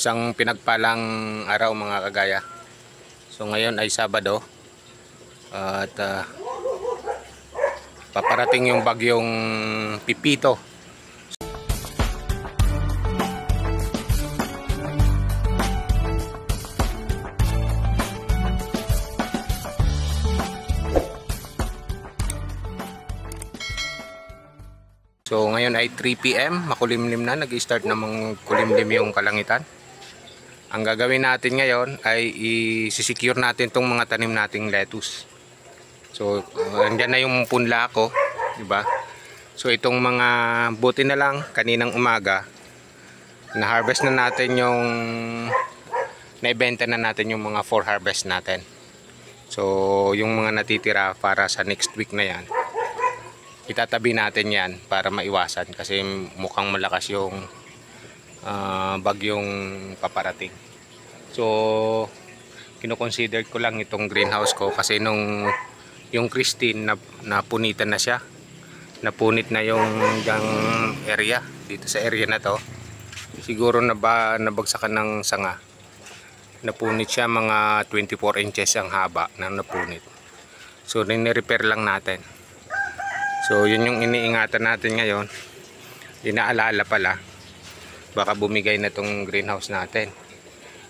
Isang pinagpalang araw mga kagaya. So ngayon ay Sabado at paparating yung bagyong Pipito. So ngayon ay 3 PM, makulimlim na, nag-start namang kulimlim yung kalangitan. Ang gagawin natin ngayon ay i-secure natin tong mga tanim nating lettuce. So andyan na yung punla ko, di ba? So itong mga buti na lang kaninang umaga na-harvest na natin yung naibenta na natin yung mga 4 harvest natin. So yung mga natitira para sa next week na yan, itatabi natin yan para maiwasan kasi mukhang malakas yung bagyong paparating. So kino-consider ko lang itong greenhouse ko kasi nung yung Christine napunitan na siya. Napunit na yung area dito sa area na to. Siguro nabagsakan ng sanga. Napunit siya, mga 24 inches ang haba na napunit. So ni-repair lang natin. So yun yung iniingatan natin ngayon. Inaalala pala, baka bumigay na tong greenhouse natin.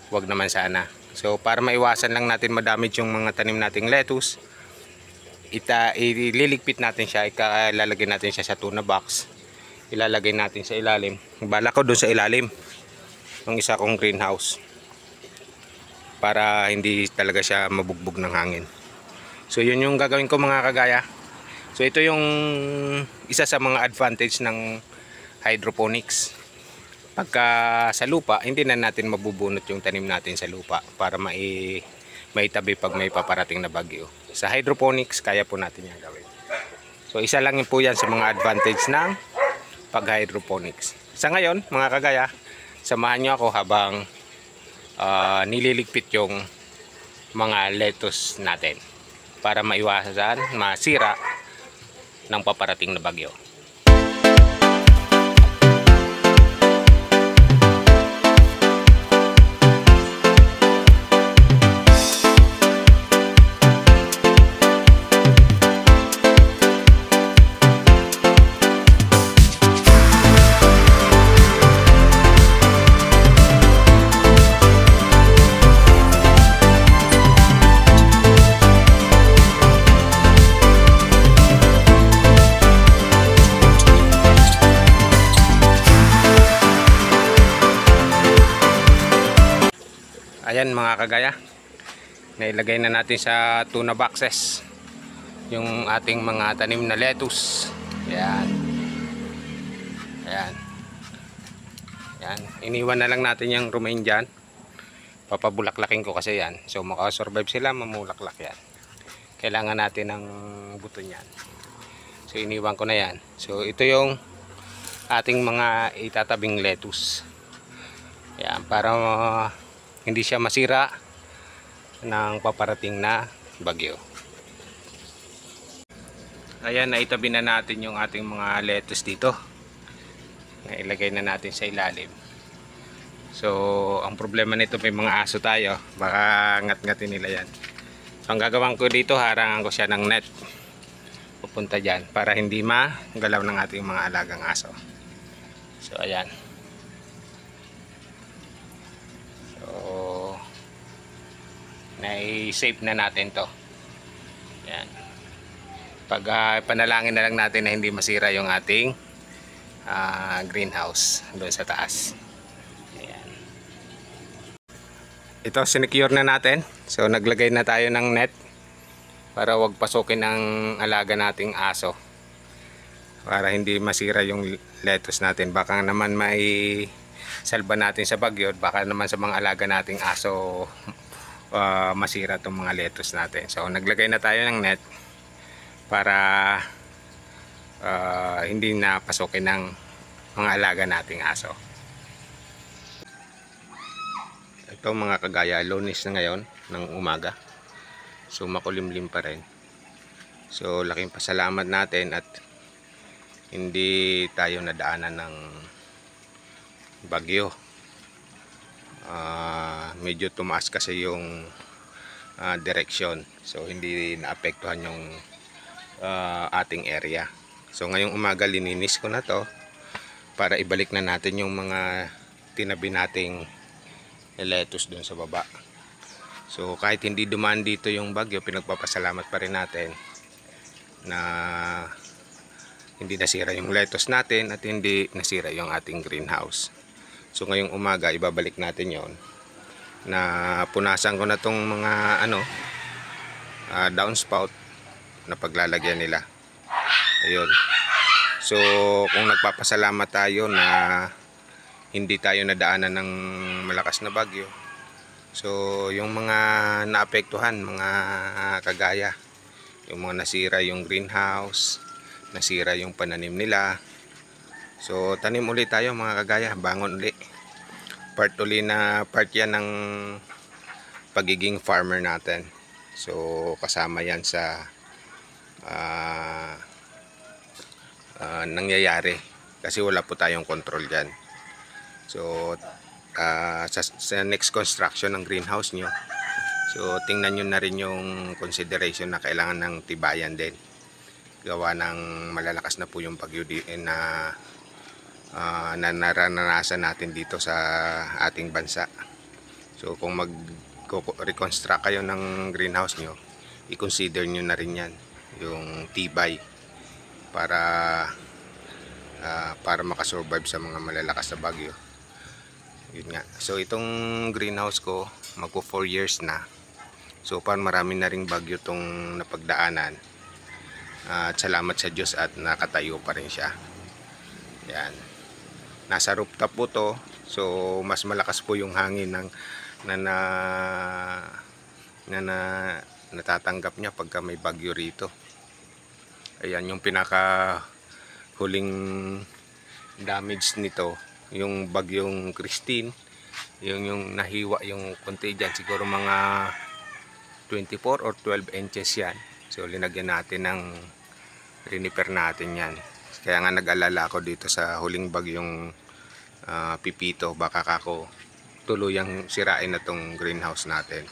Huwag naman sana. So para maiwasan lang natin madamage yung mga tanim nating lettuce, ililigpit natin siya, ilalagay natin siya sa tuna box. Ilalagay natin sa ilalim. Bala ko doon sa ilalim ng isa kong greenhouse para hindi talaga siya mabugbog ng hangin. So yun yung gagawin ko mga kagaya. So ito yung isa sa mga advantage ng hydroponics. Pagka sa lupa, hindi na natin mabubunot yung tanim natin sa lupa para maitabi pag may paparating na bagyo. Sa hydroponics, kaya po natin yan gawin. So isa lang po yan sa mga advantage ng pag-hydroponics. Sa ngayon, mga kagaya, samahan nyo ako habang nililigpit yung mga lettuce natin para maiwasan, masira ng paparating na bagyo. Ayan mga kagaya, nailagay na natin sa tuna boxes yung ating mga tanim na lettuce. Ayan. Ayan. Ayan. Iniwan na lang natin yung romaine dyan. Papabulaklakin ko kasi yan. So makasurvive sila, mamulaklak yan. Kailangan natin ng buto niyan. So iniwan ko na yan. So ito yung ating mga itatabing lettuce. Ayan, para hindi siya masira ng paparating na bagyo. Ayan, naitabi na natin yung ating mga lettuce dito. Nailagay na natin sa ilalim. So ang problema nito, may mga aso tayo, baka ngat-ngatin nila yan. So ang gagawin ko dito, harangan ko siya ng net pupunta dyan para hindi magalaw ng ating mga alagang aso. So ayan. So na-save na natin to. Yan. Pag panalangin na lang natin na hindi masira yung ating greenhouse doon sa taas. Ayan. Ito sinecure na natin. So naglagay na tayo ng net para wag pasukin ng alaga nating aso, para hindi masira yung lettuce natin. Baka naman may salba natin sa bagyo, baka naman sa mga alaga nating aso masira itong mga lettuce natin. So naglagay na tayo ng net para hindi na pasukin ng mga alaga nating aso. Ito mga kagaya, Lunes na ngayon ng umaga. So makulimlim pa rin. So laking pasalamat natin at hindi tayo nadaanan ng bagyo. medyo tumaas kasi yung direksyon, so hindi naapektuhan yung ating area. So ngayong umaga lininis ko na to para ibalik na natin yung mga tinabi nating lettuce dun sa baba. So kahit hindi dumaan dito yung bagyo, pinagpapasalamat pa rin natin na hindi nasira yung lettuce natin at hindi nasira yung ating greenhouse. So ngayong umaga ibabalik natin yon, na punasan ko na tong mga downspout na paglalagyan nila. Ayun. So kung nagpapasalamat tayo na hindi tayo nadaanan ng malakas na bagyo, so yung mga naapektuhan, mga kagaya, yung mga nasira yung greenhouse, nasira yung pananim nila, so tanim ulit tayo mga kagaya, bangon ulit. Part yan ng pagiging farmer natin. So kasama yan sa nangyayari kasi wala po tayong control dyan. So sa next construction ng greenhouse nyo, so tingnan nyo na rin yung consideration na kailangan ng tibayan din, gawa ng malalakas na po yung bagyo na naranasan natin dito sa ating bansa. So kung reconstruct kayo ng greenhouse nyo, i-consider nyo na rin yan, yung tibay, para makasurvive sa mga malalakas na bagyo. Yun nga. So itong greenhouse ko magpo 4 years na. So parang marami na ring bagyo tong napagdaanan. At salamat sa Diyos at nakatayo pa rin siya. Yan. Nasa rooftop po to. So mas malakas po yung hangin na natatanggap niya pagka may bagyo rito. Ayan yung pinaka huling damage nito, yung bagyong Christine, yung nahiwa yung konti dyan, siguro mga 24 or 12 inches yan. So linagyan natin riniper natin yan. Kaya nga nag-alala ako dito sa huling bagyong Pipito, baka kako tuluyang sirain na tong greenhouse natin.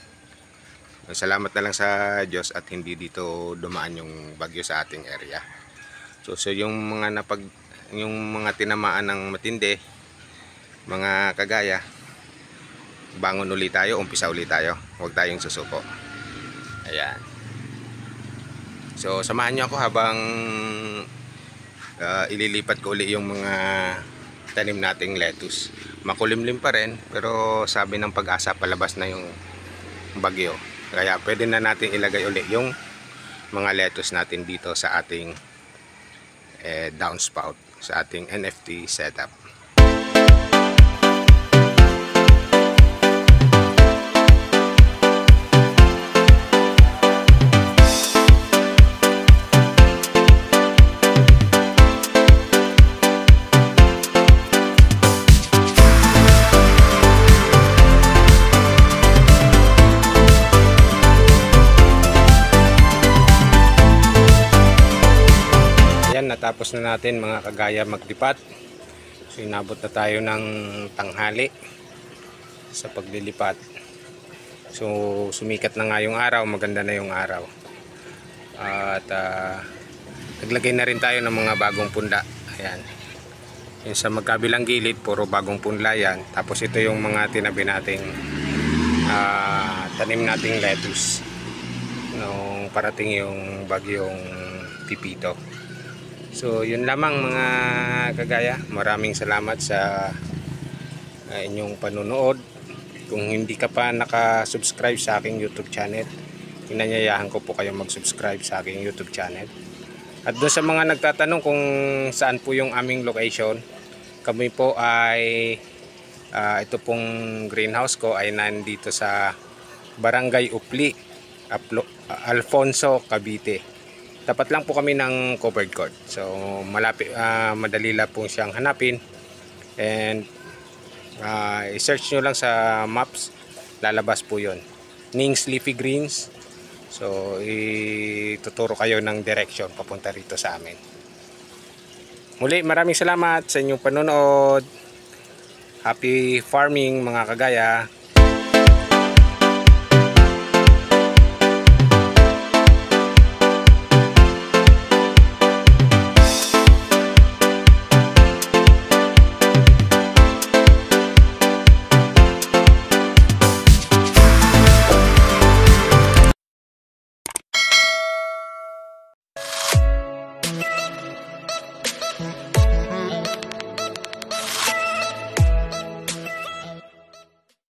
Salamat na lang sa Diyos at hindi dito dumaan yung bagyo sa ating area. So yung mga tinamaan ng matindi, mga kagaya, bangon ulit tayo, umpisa ulit tayo. Huwag tayong susuko. Ayan. So samahan niyo ako habang ililipat ko ulit yung mga tanim nating lettuce. Makulimlim pa rin, pero sabi ng Pag-asa palabas na yung bagyo. Kaya pwede na natin ilagay ulit yung mga lettuce natin dito sa ating downspout, sa ating NFT setup. Natapos na natin mga kagaya maglipat. So inabot na tayo ng tanghali sa paglilipat. So sumikat na nga yung araw, maganda na yung araw. At naglagay na rin tayo ng mga bagong punla. Ayan. Yung sa magkabilang gilid, puro bagong punla yan. Tapos ito yung mga tinabi nating tanim nating lettuce nung parating yung bagyong Pipito. So yun lamang mga kagaya, maraming salamat sa inyong panunood. Kung hindi ka pa nakasubscribe sa aking YouTube channel, inanyayahan ko po kayo mag-subscribe sa aking YouTube channel. At doon sa mga nagtatanong kung saan po yung aming location, kami po ay ito pong greenhouse ko ay nandito sa Barangay Upli, Alfonso, Cavite. Tapat lang po kami ng covered court. So malapit, madali lang po siyang hanapin. And i-search nyo lang sa maps, lalabas po yon, Ning's Leafy Greens. So ituturo kayo ng direction papunta rito sa amin. Muli, maraming salamat sa inyong panonood. Happy farming mga kagaya.